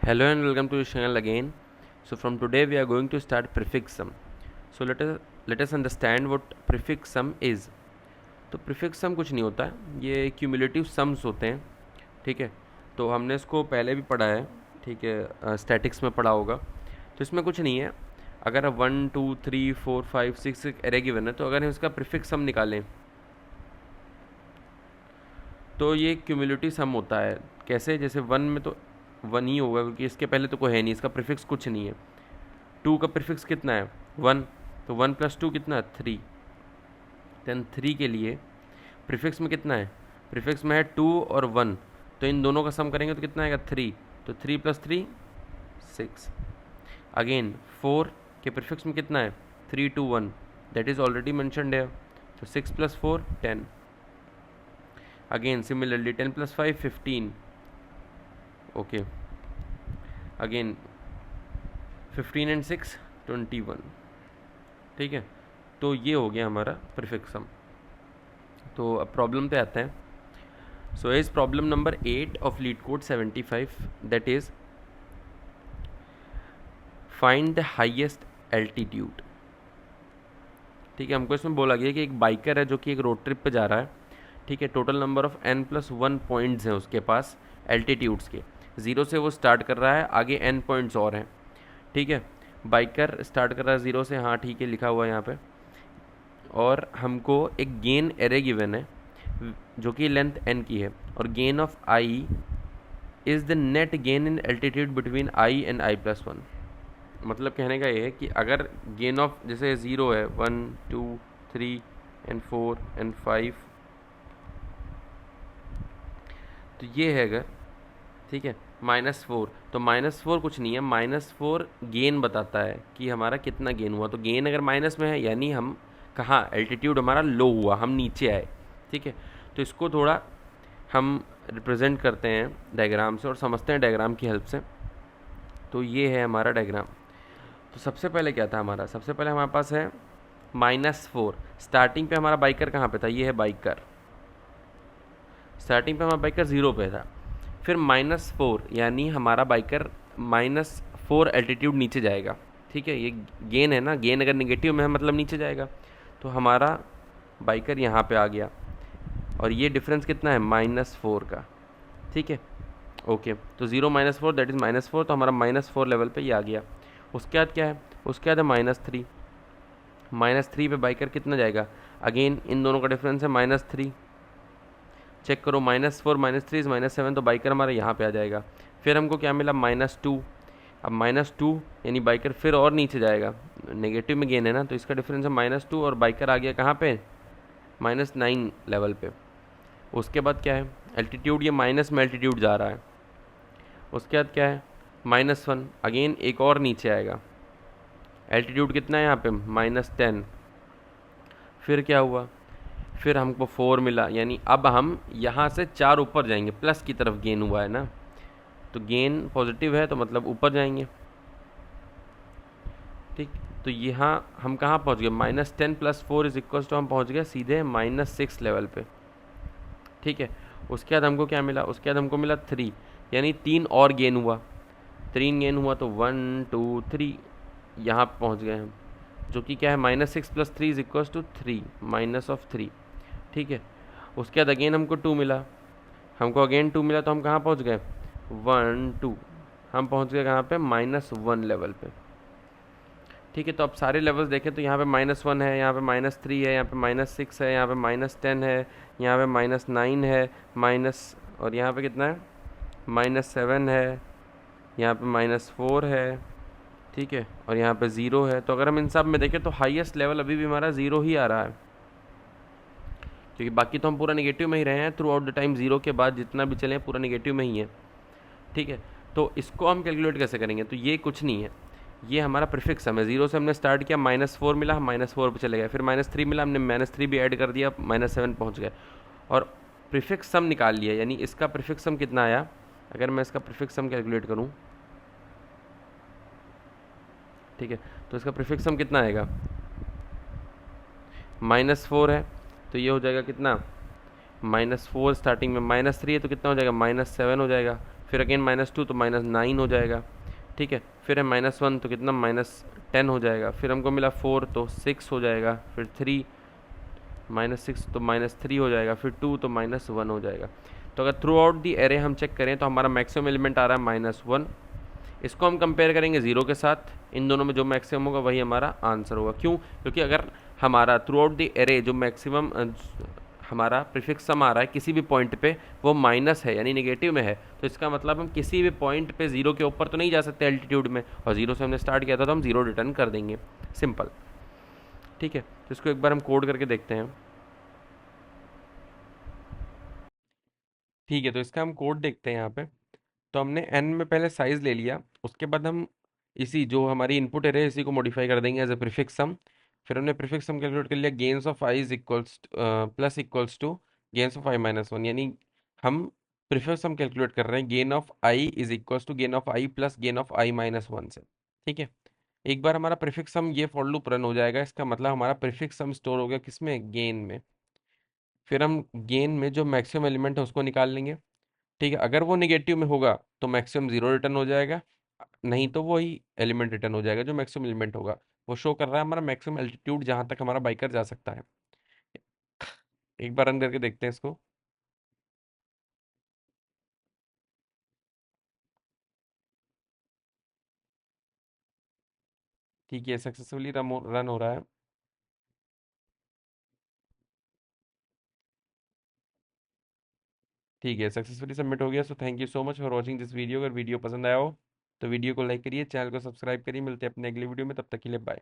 Hello and welcome to the channel again. So from today we are going to start prefix sum. So let us understand what prefix sum is. तो prefix सम कुछ नहीं होता है, ये cumulative sums होते हैं. ठीक है, तो हमने इसको पहले भी पढ़ा है. ठीक है, स्टैटिक्स में पढ़ा होगा. तो इसमें कुछ नहीं है. अगर 1 2 3 4 5 6 एक एरे गिवन है, तो अगर हम इसका प्रीफिक्स सम निकालें तो ये क्यूमुलेटिव सम होता है. कैसे? जैसे 1 में तो 1 ही होगा क्योंकि इसके पहले तो कोई है नहीं, इसका प्रीफिक्स कुछ नहीं है. 2 का प्रीफिक्स कितना है? 1. तो 1 + 2 कितना है? 3. देन 3 के लिए प्रीफिक्स में कितना है? प्रीफिक्स में है 2 और 1, तो इन दोनों का सम करेंगे तो कितना आएगा? 3. तो 3 + 3 6. अगेन 4 के प्रीफिक्स में कितना है? 3 2 1, दैट इज ऑलरेडी मेंशन्ड है. तो 6 + 4 10. Again similarly 10 + 5 15. Okay, again 15 and 6 21. ठीक है, तो ये हो गया हमारा प्रीफिक्स सम. तो अब प्रॉब्लम पे आते हैं. So is problem number 8 of leet code 75, that is find the highest altitude. ठीक है, हमको इसमें बोला गया कि एक बाइकर है जो कि एक रोड ट्रिप पे जा रहा है. ठीक है, total number of n+1 points हैं उसके पास एल्टीट्यूड्स के. 0 से वो स्टार्ट कर रहा है, आगे n पॉइंट्स और हैं. ठीक है, बाइकर स्टार्ट कर रहा है 0 से. हाँ ठीक है, लिखा हुआ है यहाँ पे. और हमको एक गेन एरे गिवन है जो कि लेंथ n की है, और gain of i is the net gain in altitude between i and i+1. मतलब कहने का ये है कि अगर गेन ऑफ जैसे 0 है 1 2 3 and 4 and 5, तो ये है अगर. ठीक है, -4, तो -4 कुछ नहीं है, -4 गेन बताता है कि हमारा कितना गेन हुआ. तो गेन अगर माइनस में है यानी हम कहाँ, एल्टीट्यूड हमारा लो हुआ, हम नीचे आए. ठीक है, तो इसको थोड़ा हम रिप्रेजेंट करते हैं डायग्राम से और समझते हैं डायग्राम की हेल्प से. तो ये है हमारा डायग्राम. तो सबसे पहले क्या था हमारा? सबसे पहले हमारे पास है -4. स्टार्टिंग पे हमारा बाइकर कहाँ पे था? ये है बाइकर. स्टार्टिंग पे हमारा बाइकर 0 पे था. फिर -4 यानी हमारा बाइकर -4 एल्टीट्यूड नीचे जाएगा. ठीक है, ये गेन है ना, गेन अगर निगेटिव में है मतलब नीचे जाएगा. तो हमारा बाइकर यहाँ पे आ गया, और ये डिफरेंस कितना है? -4 का. ठीक है, ओके. तो 0 -4 दैट इज़ -4, तो हमारा -4 लेवल पे ये आ गया. उसके बाद क्या है? उसके बाद है -3. -3 पे बाइकर कितना जाएगा? अगेन इन दोनों का डिफरेंस है -3. चेक करो, -4 -3 इज -7, तो बाइकर हमारा यहाँ पे आ जाएगा. फिर हमको क्या मिला? -2. अब -2 यानी बाइकर फिर और नीचे जाएगा, नेगेटिव में गेन है ना, तो इसका डिफरेंस है -2, और बाइकर आ गया कहाँ पे? -9 लेवल पे. उसके बाद क्या है? एल्टीट्यूड, ये माइनस में एल्टीट्यूड जा रहा है. उसके बाद क्या है? -1. अगेन एक और नीचे आएगा. एल्टीट्यूड कितना है यहाँ पे? -10. फिर क्या हुआ? फिर हमको 4 मिला, यानी अब हम यहाँ से 4 ऊपर जाएंगे, प्लस की तरफ गेन हुआ है ना, तो गेन पॉजिटिव है तो मतलब ऊपर जाएंगे. ठीक, तो यहाँ हम कहाँ पहुँच गए? -10 + 4 = हम पहुँच गए सीधे -6 लेवल पे. ठीक है, उसके बाद हमको क्या मिला? उसके बाद हमको मिला 3, यानी 3 और गेन हुआ. 3 गेन हुआ तो 1 2 3 यहाँ पहुँच गए हम, जो कि क्या है? -6 + 3 = 3, -3. ठीक है, उसके बाद अगेन हमको 2 मिला. हमको अगेन 2 मिला तो हम कहाँ पहुँच गए? 1 2, हम पहुँच गए कहाँ पे? -1 लेवल पे. ठीक है, तो अब सारे लेवल्स देखें तो यहाँ पे -1 है, यहाँ पे -3 है, यहाँ पे -6 है, यहाँ पे -10 है, यहाँ पे -9 है, और यहाँ पे कितना है? -7 है, यहाँ पे -4 है. ठीक है, और यहाँ पे 0 है. तो अगर हम इन सब में देखें तो हाईएस्ट लेवल अभी भी हमारा 0 ही आ रहा है, क्योंकि बाकी तो हम पूरा नेगेटिव में ही रहे हैं थ्रू आउट द टाइम. 0 के बाद जितना भी चले पूरा नेगेटिव में ही है. ठीक है, तो इसको हम कैलकुलेट कैसे करेंगे? तो ये कुछ नहीं है, ये हमारा प्रीफिक्स सम है. 0 से हमने स्टार्ट किया, -4 मिला, हम -4 पे चले गए. फिर -3 मिला, हमने -3 भी ऐड कर दिया, -7 पहुँच गए, और प्रीफिक्स सम निकाल लिया. यानी इसका प्रीफिक्स सम कितना आया? अगर मैं इसका प्रीफिक्स सम कैलकुलेट करूँ, ठीक है, तो इसका प्रीफिक्स सम कितना आएगा? -4 है तो ये हो जाएगा कितना? -4. स्टार्टिंग में -3 है तो कितना हो जाएगा? -7 हो जाएगा. फिर अगेन -2 तो -9 हो जाएगा, ठीक है। फिर है -1 तो कितना, -10 हो जाएगा। फिर हमको मिला 4 तो 6 हो जाएगा। फिर 3 -6 तो -3 हो जाएगा। फिर 2 तो -1 हो जाएगा। तो अगर थ्रू आउट दी एरे हम चेक करें तो हमारा मैक्सिमम एलिमेंट आ रहा है -1। इसको हम कंपेयर करेंगे 0 के साथ, इन दोनों में जो मैक्सिमम होगा वही हमारा आंसर होगा। क्यों? क्योंकि अगर हमारा थ्रू आउट दी एरे जो मैक्सिमम हमारा प्रीफिक्स सम आ रहा है किसी भी पॉइंट पे वो माइनस है यानी नेगेटिव में है, तो इसका मतलब हम किसी भी पॉइंट पे 0 के ऊपर तो नहीं जा सकते एल्टीट्यूड में, और 0 से हमने स्टार्ट किया था तो हम 0 रिटर्न कर देंगे, सिंपल। ठीक है, तो इसको एक बार हम कोड करके देखते हैं। ठीक है, तो इसका हम कोड देखते हैं यहाँ पे। तो हमने एन में पहले साइज ले लिया, उसके बाद हम इसी जो हमारी इनपुट एरे इसी को मॉडिफाई कर देंगे एज ए प्रीफिक्स सम। फिर हमने प्रीफिक्स सम कैलकुलेट कर लिया, gains of I is equals plus equals to gains of i-1, यानी हम प्रीफिक्स सम कैलकुलेट कर रहे हैं gain of I is equals to gain of I plus gain of i-1 से। ठीक है, एक बार हमारा प्रीफिक्स सम ये फॉर लूप रन हो जाएगा, इसका मतलब हमारा प्रीफिक्स सम स्टोर हो गया किसमें, गेन में। फिर हम गेन में जो मैक्सिमम एलिमेंट है उसको निकाल लेंगे। ठीक है, अगर वो निगेटिव में होगा तो मैक्सिमम 0 रिटर्न हो जाएगा, नहीं तो वही एलिमेंट रिटर्न हो जाएगा जो मैक्सिमम एलिमेंट होगा। वो शो कर रहा है हमारा मैक्सिमम एल्टीट्यूड जहां तक हमारा बाइकर जा सकता है। एक बार रन करके देखते हैं इसको। ठीक है, सक्सेसफुली रन हो रहा है। ठीक है, सक्सेसफुली सबमिट हो गया। So thank you so much for watching this video. अगर वीडियो पसंद आया हो तो वीडियो को लाइक करिए, चैनल को सब्सक्राइब करिए। मिलते हैं अपने अगले वीडियो में, तब तक के लिए बाय।